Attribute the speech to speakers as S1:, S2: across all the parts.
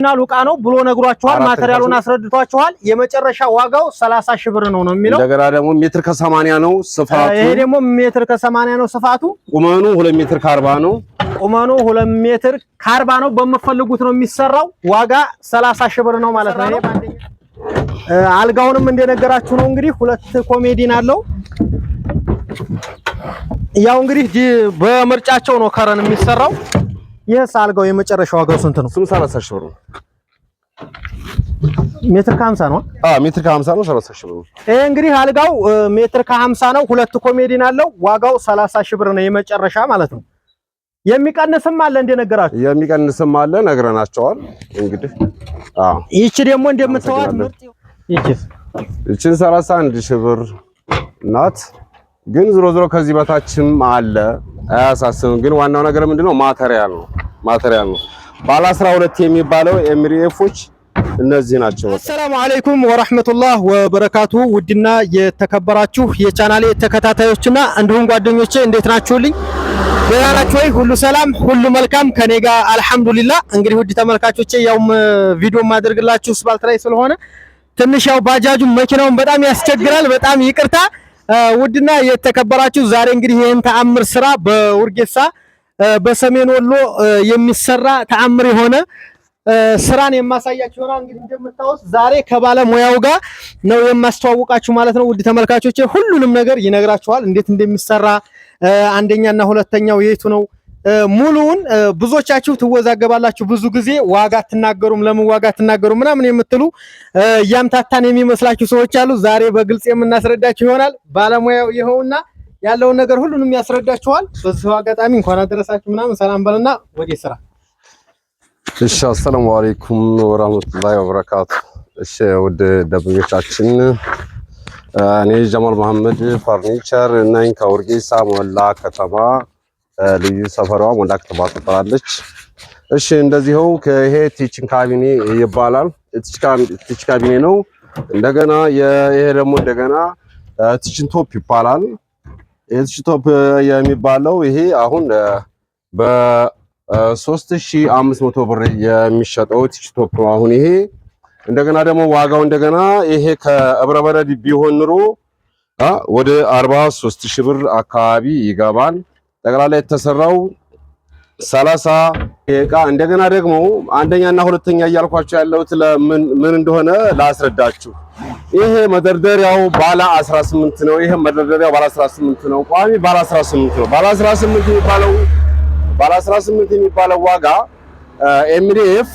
S1: እና ሉቃ ነው ብሎ ነግሯቸዋል ማቴሪያሉን አስረድቷቸዋል የመጨረሻ ዋጋው 30 ሺህ ብር ነው የሚለው
S2: እንደገና ደግሞ ሜትር ከ80 ነው ስፋቱ
S1: ይሄ ደግሞ ሜትር ከ80 ነው ስፋቱ
S2: ቁመኑ 2 ሜትር ከ40 ነው
S1: ቁመኑ 2 ሜትር ከ40 ነው በመፈልጉት ነው የሚሰራው ዋጋ 30 ሺህ ብር ነው ማለት ነው አልጋውንም እንደነገራችሁ ነው እንግዲህ ሁለት ኮሜዲን አለው ያው እንግዲህ በምርጫቸው ነው ከረን የሚሰራው ይሄስ አልጋው የመጨረሻው ዋጋው ስንት ነው?
S2: 30 ሺህ ብር ነው።
S1: ሜትር ከ50 ነው?
S2: ሜትር ከ50 ነው 30 ሺህ ብር ነው።
S1: ይሄ እንግዲህ አልጋው ሜትር ከ50 ነው ሁለት ኮሜዲን አለው ዋጋው 30 ሺህ ብር ነው የመጨረሻ ማለት ነው። የሚቀንስም አለ እንደነገራችሁ
S2: የሚቀንስም አለ ነግረናቸዋል እንግዲህ
S1: ይቺ ደግሞ እንደምታዋት ምርጥ
S2: ይቺን 31 ሺህ ብር ናት ግን ዝሮ ከዚህ በታችም አለ አያሳስብም ግን ዋናው ነገር ምንድነው ማቴሪያል ነው ባለ 12 የሚባለው ኤምሪኤፎች እነዚህ ናቸው
S1: አሰላሙ አለይኩም ወራህመቱላህ ወበረካቱ ውድና የተከበራችሁ የቻናሌ ተከታታዮችና እንዲሁም ጓደኞቼ እንዴት ናችሁልኝ ደህና ናችሁ ወይ ሁሉ ሰላም ሁሉ መልካም ከኔ ጋር አልহামዱሊላህ እንግዲህ ውድ ተመልካቾቼ ያው ቪዲዮ ማድረግላችሁ ስፓልት ላይ ስለሆነ ትንሽ ያው ባጃጁ መኪናውን በጣም ያስቸግራል በጣም ይቅርታ ውድና የተከበራችሁ ዛሬ እንግዲህ ይሄን ተአምር ስራ በውርጌሳ በሰሜን ወሎ የሚሰራ ተአምር የሆነ ስራን የማሳያችሁ ነው እንግዲህ እንደምታውቁት ዛሬ ከባለሙያው ጋር ነው የማስተዋወቃችሁ ማለት ነው ውድ ተመልካቾቼ ሁሉንም ነገር ይነግራችኋል እንዴት እንደሚሰራ አንደኛና ሁለተኛው የቱ ነው ሙሉውን ብዙዎቻችሁ ትወዛገባላችሁ ብዙ ጊዜ ዋጋ አትናገሩም ለምን ዋጋ አትናገሩም ምናምን የምትሉ ያምታታን የሚመስላችሁ ሰዎች አሉ ዛሬ በግልጽ የምናስረዳችሁ ይሆናል ባለሙያው ይኸውና ያለውን ነገር ሁሉንም ያስረዳችኋል በዚህ አጋጣሚ እንኳን አደረሳችሁ ምናምን ሰላም በልና ወደ ስራ
S2: እሺ አሰላሙ አለይኩም ወራህመቱላሂ ወበረካቱ እሺ ወደ ደብኞቻችን እኔ ጀማል መሐመድ ፈርኒቸር ነኝ ከውርጌሳ ሞላ ከተማ ልዩ ሰፈሯ ሞላ ከተማ ትባላለች እሺ እንደዚህው ከይሄ ቲችን ካቢኔ ይባላል ቲች ካቢኔ ነው እንደገና ይሄ ደግሞ እንደገና ቲችን ቶፕ ይባላል ቲችን ቶፕ የሚባለው ይሄ አሁን በ3500 ብር የሚሸጠው ቲችን ቶፕ ነው አሁን ይሄ እንደገና ደግሞ ዋጋው እንደገና ይሄ ከእብረበረድ ቢሆን ኑሮ ወደ 43000 ብር አካባቢ ይገባል ጠቅላላ የተሰራው 30 ደቂቃ እንደገና ደግሞ አንደኛና ሁለተኛ እያልኳችሁ ያለውት ለምን እንደሆነ ላስረዳችሁ ይሄ መደርደሪያው ባለ 18 ነው ይሄ መደርደሪያው ባለ 18 ነው ቋሚ ባለ 18 ነው ባለ 18 የሚባለው ዋጋ ኤምዲኤፍ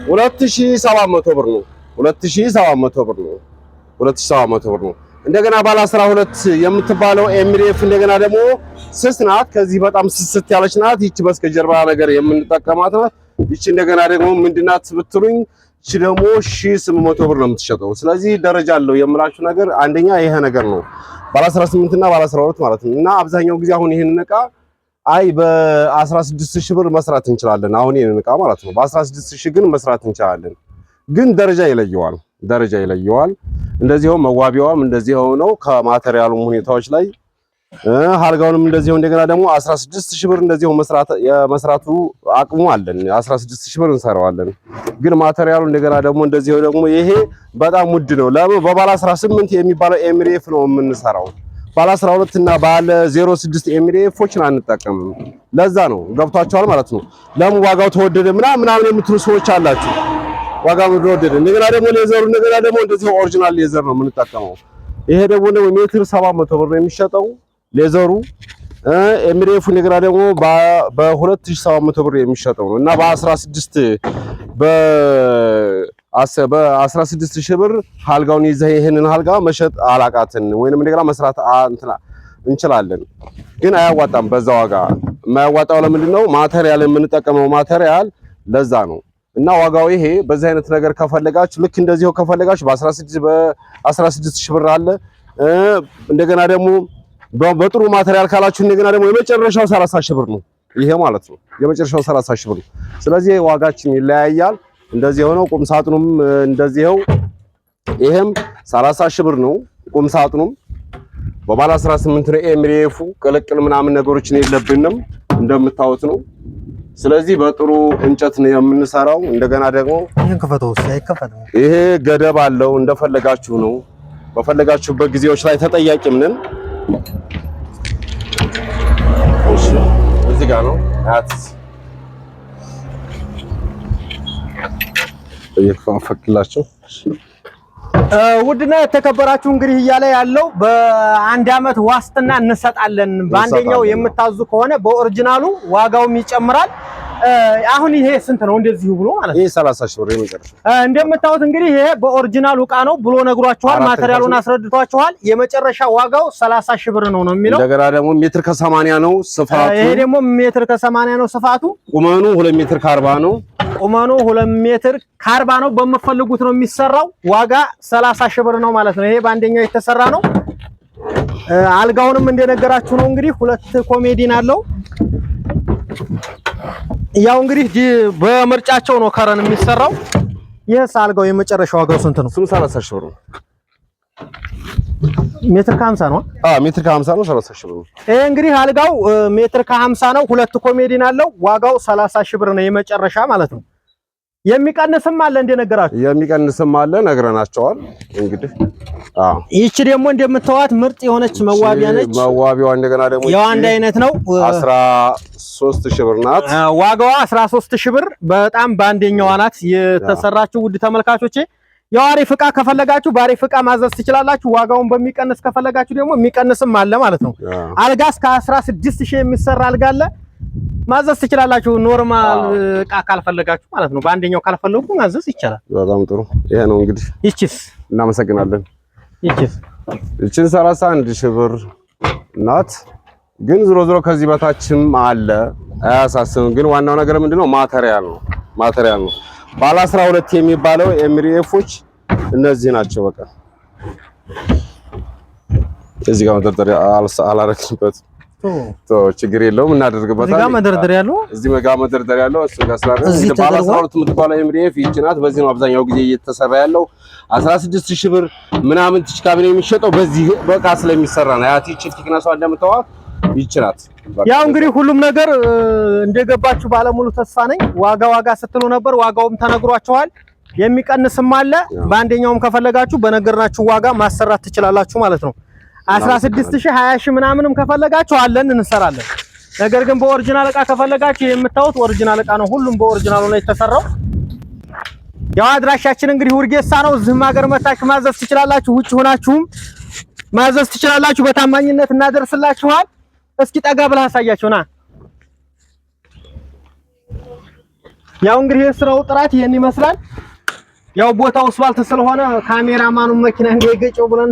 S2: 2700 ብር ነው 2700 ብር ነው 2700 ብር ነው እንደገና ባለ 12 የምትባለው ኤምዲኤፍ እንደገና ደግሞ ስስ ናት ከዚህ በጣም ስስት ያለች ናት ይቺ በስከጀርባ ነገር የምንጠቀማት ናት ይቺ እንደገና ደግሞ ምንድናት ብትሉኝ ይቺ ደግሞ 1800 ብር ነው የምትሸጠው ስለዚህ ደረጃ አለው የምላችሁ ነገር አንደኛ ይሄ ነገር ነው ባለ 18 እና ባለ 12 ማለት ነው እና አብዛኛው ጊዜ አሁን ይሄን እቃ አይ በ16000 ብር መስራት እንችላለን አሁን ይሄን እቃ ማለት ነው በ16000 ግን መስራት እንችላለን ግን ደረጃ ይለየዋል እንደዚሁ መዋቢያውም እንደዚሁ ነው ከማቴሪያሉ ሁኔታዎች ላይ አልጋውንም እንደዚሁ እንደገና ደግሞ 16000 ብር እንደዚሁ መስራቱ አቅሙ አለን 16000 ብር እንሰራዋለን ግን ማቴሪያሉ እንደገና ደግሞ እንደዚሁ ደግሞ ይሄ በጣም ውድ ነው በባለ 18 የሚባለው ኤምዲኤፍ ነው የምንሰራው ባለ 12 እና ባለ 06 ኤምዲኤፎችን አንጠቀምም ለዛ ነው ገብቷቸዋል ማለት ነው ለምን ዋጋው ተወደደ ምናምን የምትሉ ሰዎች አላችሁ ዋጋው ተወደደ እንደገና ደግሞ ሌዘሩ እንደገና ደግሞ እንደዚህ ኦሪጂናል ሌዘር ነው የምንጠቀመው ይሄ ደግሞ ሜትር 700 ብር ነው የሚሸጠው ሌዘሩ ኤምዲኤፉ እንደገና ደግሞ በ2700 ብር የሚሸጠው ነው እና በ16000 ብር አልጋውን ይዘህ ይሄንን አልጋ መሸጥ አላቃትን ወይንም እንደገና መስራት እንችላለን ግን አያዋጣም በዛ ዋጋ የማያዋጣው ለምንድን ነው ማቴሪያል የምንጠቀመው ማቴሪያል ለዛ ነው እና ዋጋው ይሄ በዚህ አይነት ነገር ከፈለጋችሁ ልክ እንደዚሁ ከፈለጋችሁ በ16000 ብር አለ እንደገና ደግሞ በጥሩ ማቴሪያል ካላችሁ እንደገና ደግሞ የመጨረሻው 30000 ብር ነው ይሄ ማለት ነው የመጨረሻው 30000 ብር ስለዚህ ዋጋችን ይለያያል እንደዚህ ሆኖ ቁም ሳጥኑም እንደዚህው ይሄም 30000 ብር ነው ቁም ሳጥኑም በባለ 18 ነው ኤምዲኤፉ ቅልቅል ምናምን ነገሮችን የለብንም እንደምታውቁት ነው ስለዚህ በጥሩ እንጨት ነው የምንሰራው። እንደገና ደግሞ ይሄ ገደብ አለው፣ እንደፈለጋችሁ ነው። በፈለጋችሁበት ጊዜዎች ላይ ተጠያቂም ነን። እሺ እዚህ ጋር ነው አትስ እየከፋፈክላችሁ
S1: ውድና የተከበራችሁ እንግዲህ እያለ ያለው በአንድ አመት ዋስትና እንሰጣለን። በአንደኛው የምታዙ ከሆነ በኦሪጂናሉ ዋጋውም ይጨምራል። አሁን ይሄ ስንት ነው እንደዚህ ብሎ ማለት ነው?
S2: ይሄ 30 ሺህ ብር የመጨረሻ።
S1: እንደምታዩት እንግዲህ ይሄ በኦሪጂናሉ ዕቃ ነው ብሎ ነግሯችኋል። ማቴሪያሉን አስረድቷችኋል። የመጨረሻ ዋጋው 30 ሺህ ብር ነው የሚለው።
S2: እንደገና ደግሞ ሜትር ከ80 ነው ስፋቱ።
S1: ይሄ ደግሞ ሜትር ከ80 ነው ስፋቱ።
S2: ቁመኑ 2 ሜትር ከ40 ነው።
S1: ቁመኑ 2 ሜትር ከ40 ነው። በመፈልጉት ነው የሚሰራው። ዋጋ 30 ሺህ ብር ነው ማለት ነው። ይሄ በአንደኛው የተሰራ ነው። አልጋውንም እንደነገራችሁ ነው እንግዲህ 2 ኮሜዲን አለው። ያው እንግዲህ በምርጫቸው ነው ከረን የሚሰራው። ይሄስ አልጋው የመጨረሻው ዋጋው ስንት ነው?
S2: 30 ሺህ ብር ነው።
S1: ሜትር ከ50 ነው።
S2: ሜትር ከ50 ነው። 30 ሺህ ብር ነው።
S1: ይሄ እንግዲህ አልጋው ሜትር ከ50 ነው። 2 ኮሜዲን አለው። ዋጋው 30 ሺህ ብር ነው የመጨረሻ ማለት ነው። የሚቀንስም አለ እንደነገራችሁ።
S2: የሚቀንስም አለ ነግረናቸዋል። እንግዲህ
S1: ይቺ ደግሞ እንደምታዋት ምርጥ የሆነች መዋቢያ ነች።
S2: መዋቢያዋ እንደገና ደግሞ
S1: ያው አንድ አይነት ነው።
S2: 13 ሺህ ብር ናት።
S1: ዋጋዋ 13 ሺህ ብር በጣም በአንደኛዋ ናት የተሰራችው። ውድ ተመልካቾቼ ያው አሪፍ ዕቃ ከፈለጋችሁ በአሪፍ ዕቃ ማዘዝ ትችላላችሁ። ዋጋውን በሚቀንስ ከፈለጋችሁ ደግሞ የሚቀንስም አለ ማለት ነው። አልጋ እስከ 16 ሺህ የሚሰራ አልጋ አለ። ማዘዝ ትችላላችሁ። ኖርማል ዕቃ ካልፈለጋችሁ ማለት ነው። በአንደኛው ካልፈለጉ ማዘዝ ይቻላል።
S2: በጣም ጥሩ። ይሄ ነው እንግዲህ።
S1: ይቺስ
S2: እናመሰግናለን።
S1: ይቺስ
S2: ይቺን 31 ሺህ ብር ናት። ግን ዝሮ ዝሮ ከዚህ በታችም አለ፣ አያሳስብም። ግን ዋናው ነገር ምንድነው? ማቴሪያል ነው። ማቴሪያል ነው። ባለ 12 የሚባለው ኤምሪኤፎች እነዚህ ናቸው። በቃ እዚህ ጋር መደርደሪያ አላረክበት ችግር የለውም። እናደርግበታለን።
S1: እዚህ ጋር መደርደሪያ ያለው
S2: እሱ ጋር ስላለ ባለ 12 የምትባለው ኤምሪኤፍ ይህች ናት። በዚህ ነው አብዛኛው ጊዜ እየተሰራ ያለው። 16 ሺህ ብር ምናምን ተሽካቢ ነው የሚሸጠው። በዚህ በቃ ስለሚሰራ ነው። ያቲ ቲክነሷ እንደምታዋት ይህች ናት።
S1: ያው እንግዲህ ሁሉም ነገር እንደገባችሁ ባለሙሉ ተስፋ ነኝ። ዋጋ ስትሉ ነበር። ዋጋውም ተነግሯችኋል። የሚቀንስም አለ። በአንደኛውም ከፈለጋችሁ በነገርናችሁ ዋጋ ማሰራት ትችላላችሁ ማለት ነው። 16 ሺህ 20 ሺህ ምናምንም ከፈለጋችሁ አለን እንሰራለን። ነገር ግን በኦሪጂናል ዕቃ ከፈለጋችሁ የምታዩት ኦሪጂናል ዕቃ ነው። ሁሉም በኦሪጂናሉ ነው የተሰራው። ያው አድራሻችን እንግዲህ ውርጌሳ ነው። እዚህም ሀገር መታችሁ ማዘዝ ትችላላችሁ። ውጭ ሆናችሁም ማዘዝ ትችላላችሁ። በታማኝነት እናደርስላችኋል። እስኪ ጠጋ ብለህ አሳያችሁና ያው እንግዲህ የስራው ጥራት ይሄን ይመስላል። ያው ቦታው አስፋልት ስለሆነ ካሜራማኑ መኪና እንዳይገጨው ብለን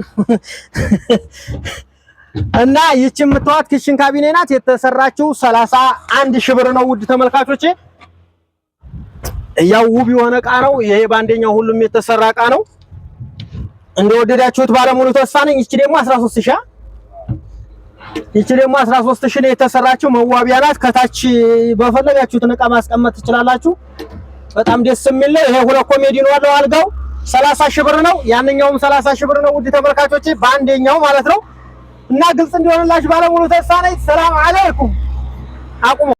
S1: እና ይቺ የምታዋት ኪችን ካቢኔ ናት። የተሰራችው 31 ሺህ ብር ነው። ውድ ተመልካቾቼ ያው ውብ የሆነ ዕቃ ነው ይሄ። በአንደኛው ሁሉም የተሰራ ዕቃ ነው። እንደወደዳችሁት ባለሙሉ ተስፋ ነኝ። ይቺ ደግሞ 13 ሺህ ነው የተሰራችው። መዋቢያ ናት። ከታች በፈለጋችሁት ዕቃ ማስቀመጥ ትችላላችሁ። በጣም ደስ የሚል ነው። ይሄ 2 ኮሜዲን ነው አልጋው 30 ሺህ ብር ነው። ያንኛውም 30 ሺህ ብር ነው። ውድ ተመልካቾቼ በአንደኛው ማለት ነው። እና ግልጽ እንዲሆንላችሁ ባለሙሉ ተስፋ ነኝ። ሰላም አለይኩም። አቁሙ።